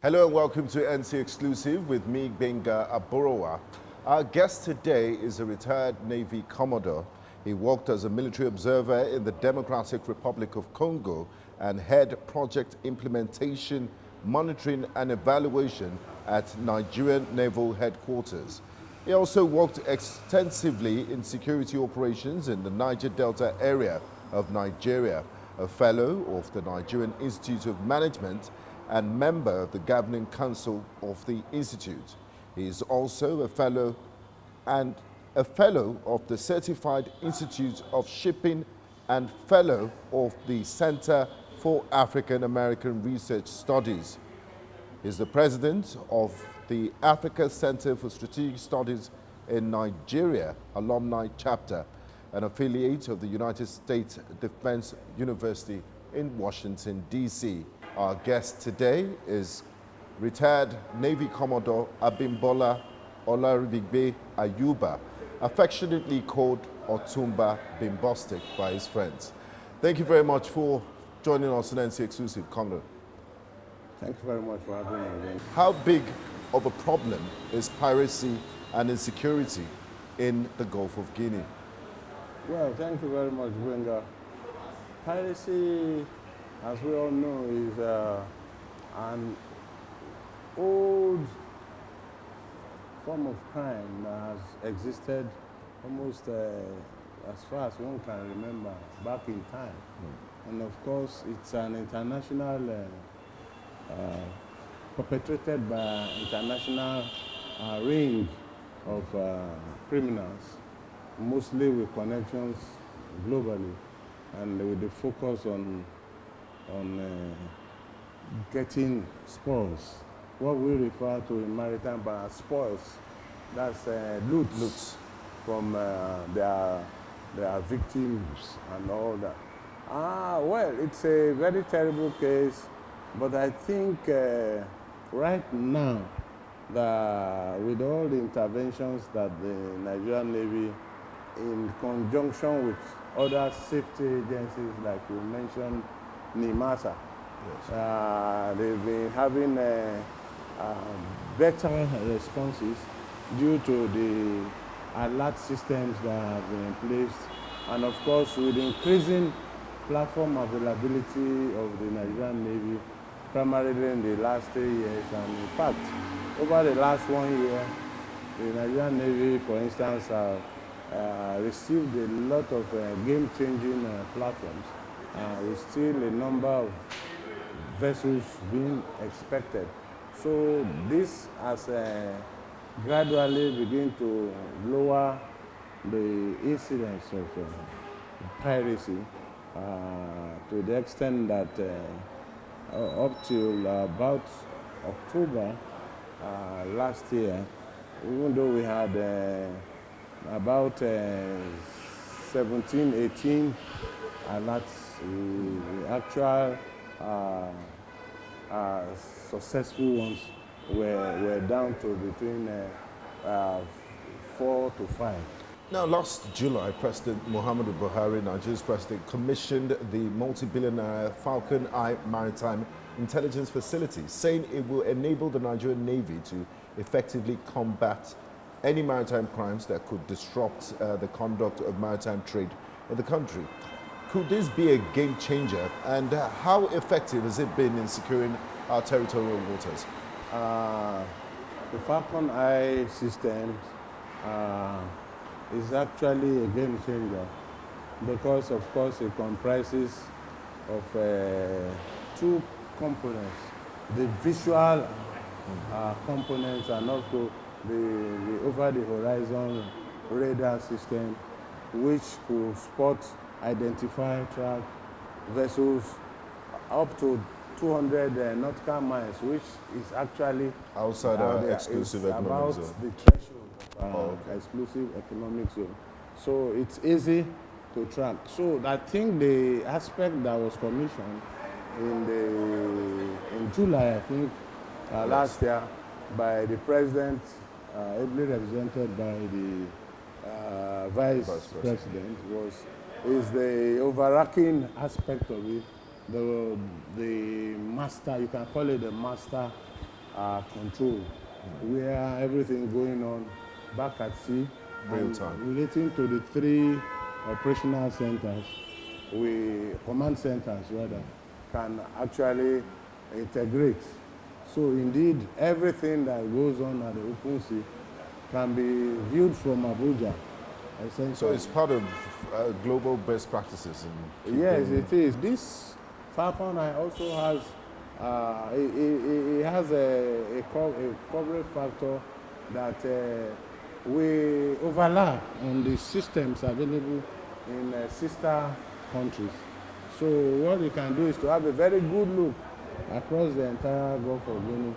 Hello and welcome to NC Exclusive with me, Benga Aborowa. Our guest today is a retired Navy Commodore. He worked as a military observer in the Democratic Republic of Congo and head project implementation, monitoring and evaluation at Nigerian Naval Headquarters. He also worked extensively in security operations in the Niger Delta area of Nigeria, a fellow of the Nigerian Institute of Management and member of the governing council of the Institute. He is also a fellow of the Certified Institute of Shipping and fellow of the Center for African American Research Studies. He is the president of the Africa Center for Strategic Studies in Nigeria alumni chapter, an affiliate of the United States Defense University in Washington, D.C. Our guest today is retired Navy Commodore Abimbola Ayuba, affectionately called Otumba Bimbostic by his friends. Thank you very much for joining us on NC Exclusive, Commodore. Thank you very much for having me again. How big of a problem is piracy and insecurity in the Gulf of Guinea? Well, thank you very much, Benga. Piracy, as we all know, is an old form of crime that has existed almost as far as one can remember, back in time. And of course, it's an international, perpetrated by international ring of criminals, mostly with connections globally, and with the focus on getting spoils. What we refer to in Maritime as spoils, that's loot from their victims and all that. Well, it's a very terrible case, but I think right now, with all the interventions that the Nigerian Navy, in conjunction with other safety agencies like you mentioned, NIMASA, yes. They've been having better responses due to the alert systems that have been in place, and of course with increasing platform availability of the Nigerian Navy, primarily in the last 3 years, and in fact, over the last 1 year, the Nigerian Navy, for instance, received a lot of game-changing platforms, with still a number of vessels being expected. So this has gradually begun to lower the incidence of piracy to the extent that up till about October last year, even though we had about 17, 18 alerts, the actual successful ones were down to between 4 to 5. Now, last July, President Muhammadu Buhari, Nigeria's president, commissioned the multi-billionaire FalconEye Maritime intelligence facility, saying it will enable the Nigerian Navy to effectively combat any maritime crimes that could disrupt the conduct of maritime trade in the country. Could this be a game changer, and how effective has it been in securing our territorial waters? The FalconEye system is actually a game changer because, of course, it comprises of two components: the visual components and also the over-the-horizon radar system, which could spot, identify, track vessels up to 200 nautical miles, which is actually outside our exclusive economic zone. About the threshold of our exclusive economic zone. So it's easy to track. So I think the aspect that was commissioned in July, I think, last year, by the president, ably represented by the vice president, is the overarching aspect of it, the master, you can call it the master control, where everything going on back at sea, Real and time. relating to the 3 operational centers, command centers rather, can actually integrate. So indeed, everything that goes on at the open sea can be viewed from Abuja, essentially. So it's part of global best practices. Yes, it is. This FalconEye also has it has a coverage factor that we overlap on the systems available in sister countries. So what you can do is to have a very good look across the entire Gulf of Guinea.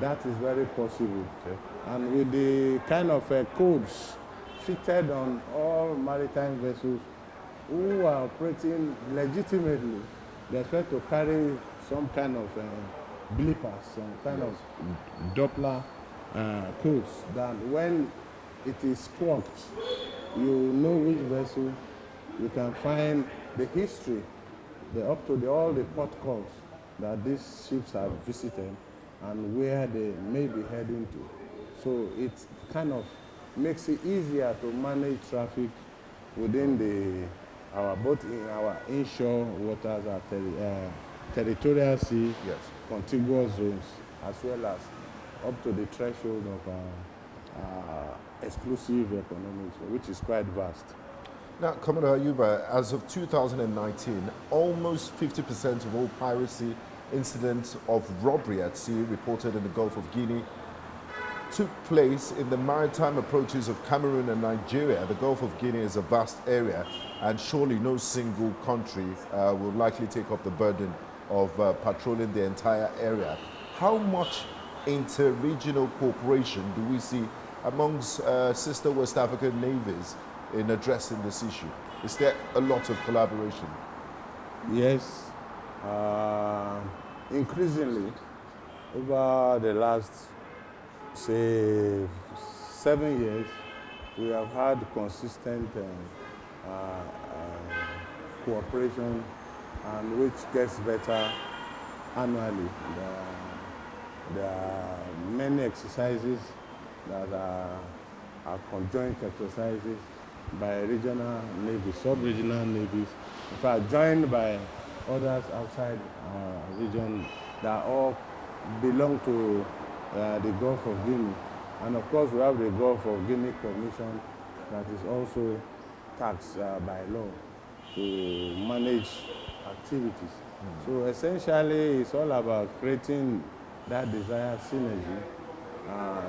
That is very possible. Okay. And with the kind of codes fitted on all maritime vessels who are operating legitimately, they expect to carry some kind of blippers, some kind of Doppler codes, that when it is squawked, you know which vessel. You can find the history, all the port calls that these ships have visited and where they may be heading to. So it kind of makes it easier to manage traffic within both in our inshore waters, our territorial sea, Yes. contiguous zones, as well as up to the threshold of exclusive economic zone, which is quite vast. Now, Commodore Ayuba, as of 2019, almost 50% of all piracy incidents of robbery at sea reported in the Gulf of Guinea took place in the maritime approaches of Cameroon and Nigeria. The Gulf of Guinea is a vast area, and surely no single country will likely take up the burden of patrolling the entire area. How much inter-regional cooperation do we see amongst sister West African navies in addressing this issue? Is there a lot of collaboration? Yes, increasingly over the last, say, 7 years, we have had consistent cooperation, and which gets better annually. There are many exercises that are conjoint exercises by regional navies, sub-regional navies, in fact joined by others outside our region that all belong to the Gulf of Guinea. And of course we have the Gulf of Guinea Commission that is also taxed by law to manage activities. So essentially it's all about creating that desired synergy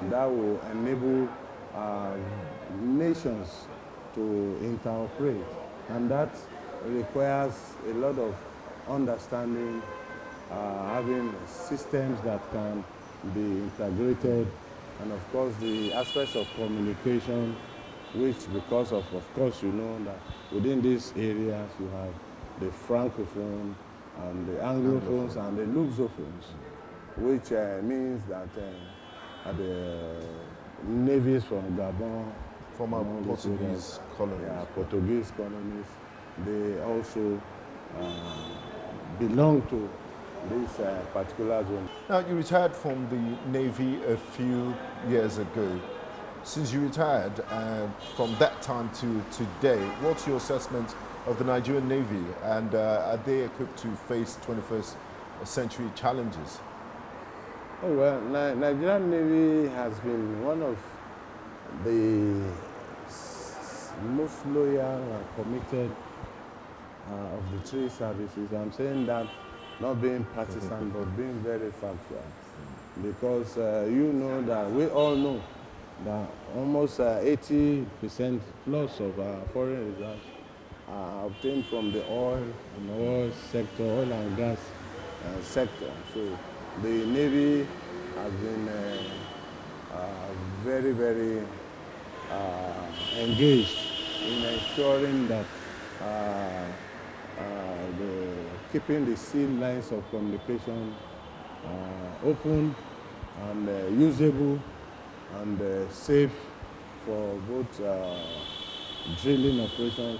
that will enable nations to interoperate, and that requires a lot of understanding, having systems that can be integrated, and of course the aspects of communication, which because of course you know that within these areas you have the francophone and the anglophones and the luxophones, which means that the navies from Gabon, Former Portuguese colonies. Yeah, Portuguese colonies, they also belong to this particular zone. Now, you retired from the Navy a few years ago. Since you retired, from that time to today, what's your assessment of the Nigerian Navy, and are they equipped to face 21st century challenges? Oh well, Nigerian Navy has been one of the most loyal and committed of the 3 services. I'm saying that not being partisan, but being very factual. Because you know that, we all know that almost 80% plus of our foreign reserves are obtained from the oil sector, oil and gas sector. So the Navy has been very, very engaged in ensuring that keeping the sea lines of communication open and usable and safe for both drilling operations,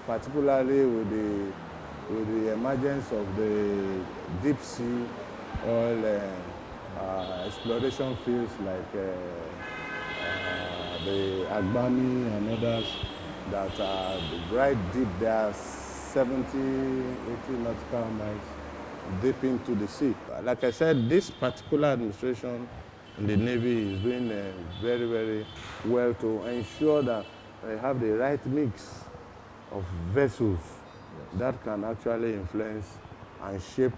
particularly with the emergence of the deep sea oil exploration fields like the Agbami and others that are right deep there, 70, 80 nautical miles deep into the sea. Like I said, this particular administration in the Navy is doing very, very well to ensure that they have the right mix of vessels that can actually influence and shape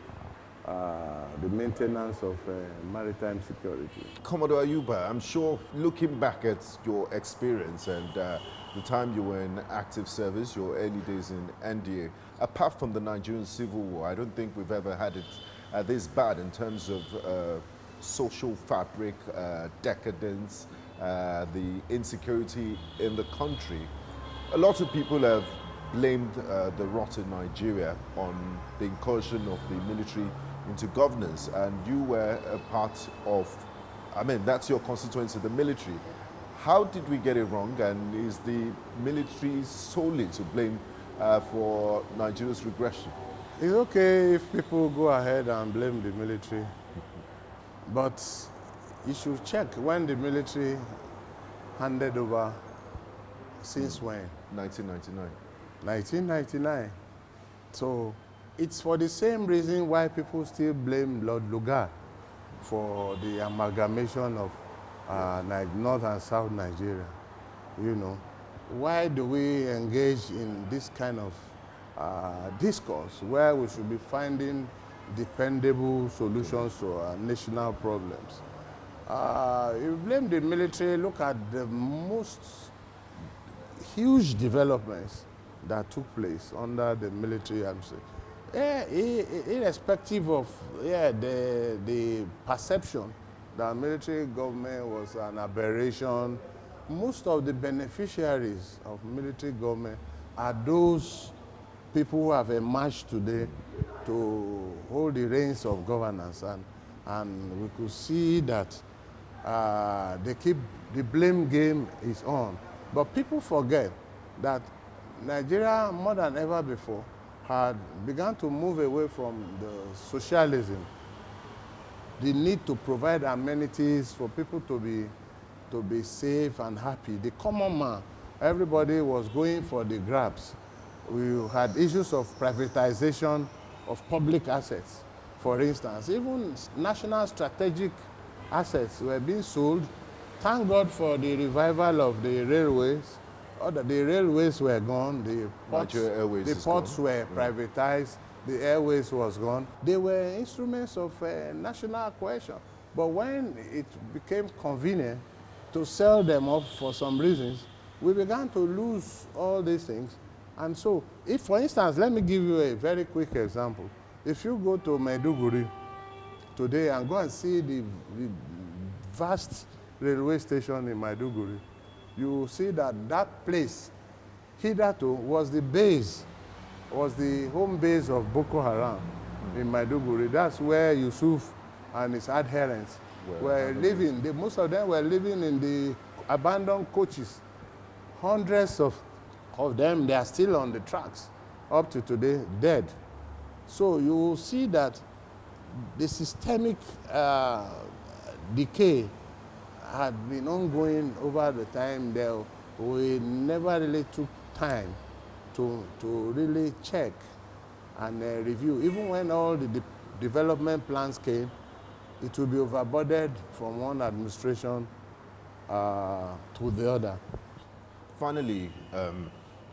the maintenance of maritime security. Commodore Ayuba, I'm sure looking back at your experience and the time you were in active service, your early days in NDA, apart from the Nigerian Civil War, I don't think we've ever had it this bad in terms of social fabric, decadence, the insecurity in the country. A lot of people have blamed the rot in Nigeria on the incursion of the military into governance, and you were a part of, I mean, that's your constituency, the military. How did we get it wrong, and is the military solely to blame for Nigeria's regression? It's okay if people go ahead and blame the military, but you should check when the military handed over, since when? 1999. 1999. So it's for the same reason why people still blame Lord Lugard for the amalgamation of North and South Nigeria. You know, why do we engage in this kind of discourse where we should be finding dependable solutions to our national problems? You blame the military. Look at the most huge developments that took place under the military administration. Irrespective of the perception that military government was an aberration, most of the beneficiaries of military government are those people who have emerged today to hold the reins of governance, and we could see that the blame game is on. But people forget that Nigeria, more than ever before, had begun to move away from the socialism, the need to provide amenities for people to be safe and happy. The common man, everybody was going for the grabs. We had issues of privatization of public assets. For instance, even national strategic assets were being sold. Thank God for the revival of the railways. The railways were gone, the ports were privatized, the airways was gone. They were instruments of national cohesion. But when it became convenient to sell them off for some reasons, we began to lose all these things. And so, if, for instance, let me give you a very quick example. If you go to Maiduguri today and go and see the vast railway station in Maiduguri, you will see that that place hitherto was the home base of Boko Haram in Maiduguri. That's where Yusuf and his adherents were living. Most of them were living in the abandoned coaches. Hundreds of them, they are still on the tracks up to today, dead. So you will see that the systemic decay had been ongoing over the time. There, we never really took time to really check and review. Even when all the development plans came, it will be overboarded from one administration to the other. Finally,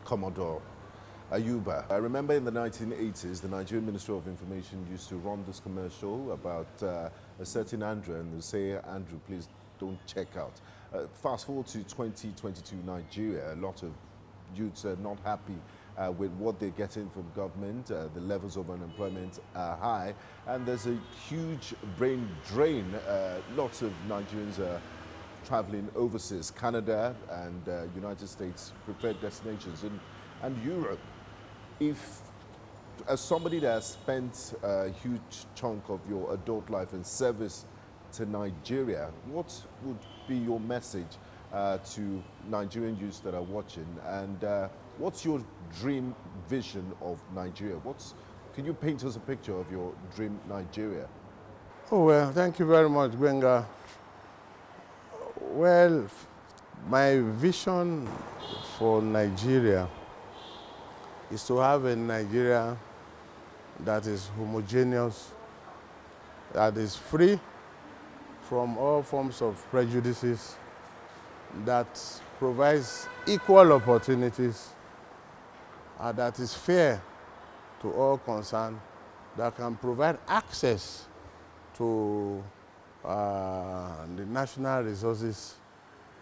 Commodore Ayuba, I remember in the 1980s, the Nigerian Ministry of Information used to run this commercial about a certain Andrew, and they say, Andrew, please don't check out. Fast forward to 2022 Nigeria, a lot of youths are not happy with what they're getting from government. The levels of unemployment are high, and there's a huge brain drain. Lots of Nigerians are traveling overseas, Canada and United States, preferred destinations, and Europe. If, as somebody that has spent a huge chunk of your adult life in service to Nigeria, what would be your message to Nigerian youths that are watching, and what's your dream vision of Nigeria? Can you paint us a picture of your dream Nigeria? Oh, well, thank you very much, Gwenga. Well, my vision for Nigeria is to have a Nigeria that is homogeneous, that is free from all forms of prejudices, that provides equal opportunities, that is fair to all concerned, that can provide access to the national resources,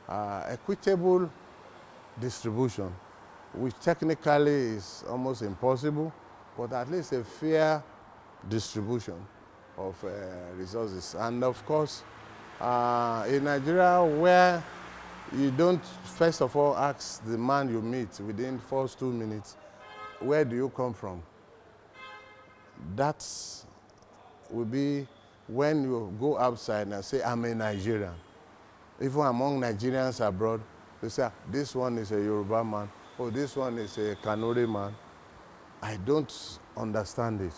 equitable distribution, which technically is almost impossible, but at least a fair distribution of resources. And of course, in Nigeria, where you don't first of all ask the man you meet within the first 2 minutes, where do you come from? That will be when you go outside and say, I'm a Nigerian. Even among Nigerians abroad, they say, this one is a Yoruba man, or this one is a Kanuri man. I don't understand it.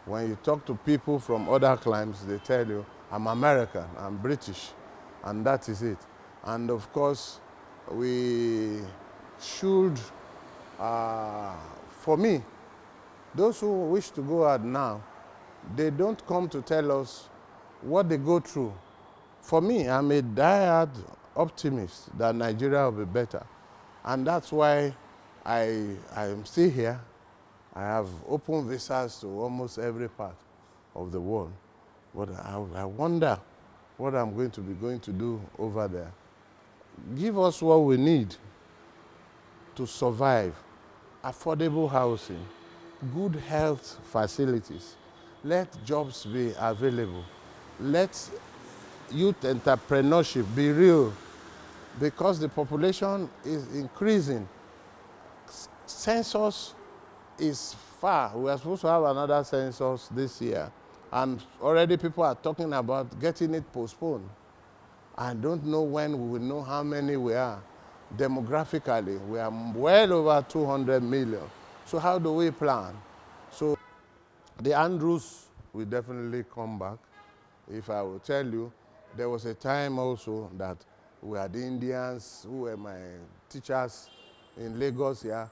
When you talk to people from other climes, they tell you, I'm American, I'm British, and that is it. And of course, we should, for me, those who wish to go out now, they don't come to tell us what they go through. For me, I'm a diehard optimist that Nigeria will be better. And that's why I am still here. I have open visas to almost every part of the world. But I wonder what I'm going to do over there. Give us what we need to survive: affordable housing, good health facilities. Let jobs be available. Let youth entrepreneurship be real, because the population is increasing. Census is far. We are supposed to have another census this year, and already people are talking about getting it postponed. I don't know when we will know how many we are. Demographically, we are well over 200 million. So how do we plan? So the Andrews will definitely come back. If I will tell you, there was a time also that we had Indians who were my teachers in Lagos here.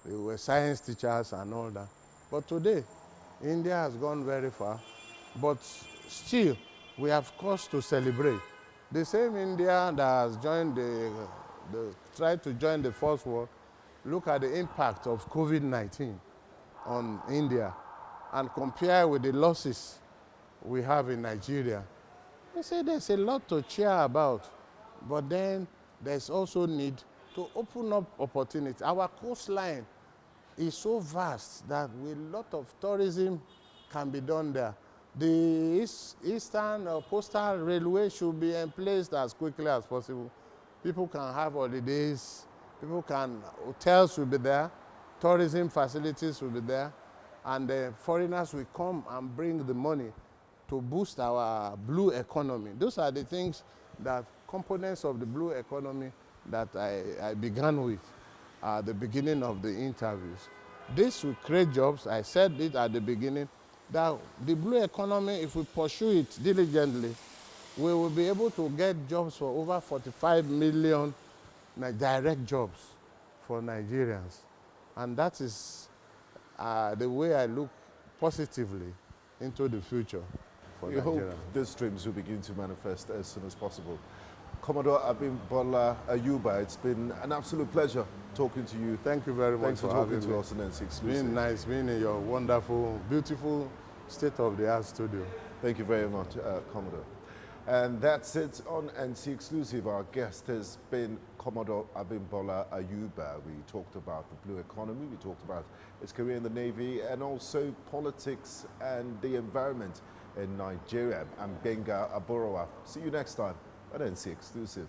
They were science teachers and all that. But today, India has gone very far. But still, we have cause to celebrate. The same India that has joined tried to join the First World, look at the impact of COVID-19 on India and compare with the losses we have in Nigeria. They say there's a lot to cheer about, but then there's also need to open up opportunities. Our coastline is so vast that with a lot of tourism can be done there. The Eastern or Coastal Railway should be in place as quickly as possible. People can have holidays, hotels will be there, tourism facilities will be there, and the foreigners will come and bring the money to boost our blue economy. Those are the things that, components of the blue economy that I began with at the beginning of the interviews. This will create jobs. I said it at the beginning, that the blue economy, if we pursue it diligently, we will be able to get jobs for over 45 million direct jobs for Nigerians. And that is the way I look positively into the future for We Nigeria. hope these dreams will begin to manifest as soon as possible. Commodore Abimbola Ayuba, it's been an absolute pleasure talking to you. Thank you very much Thanks for talking to us on NC Exclusive. Been nice being in your wonderful, beautiful, state-of-the-art studio. Thank you very much, Commodore. And that's it on NC Exclusive. Our guest has been Commodore Abimbola Ayuba. We talked about the blue economy, we talked about his career in the Navy, and also politics and the environment in Nigeria. I'm Benga Aborowa. See you next time on NC Exclusive.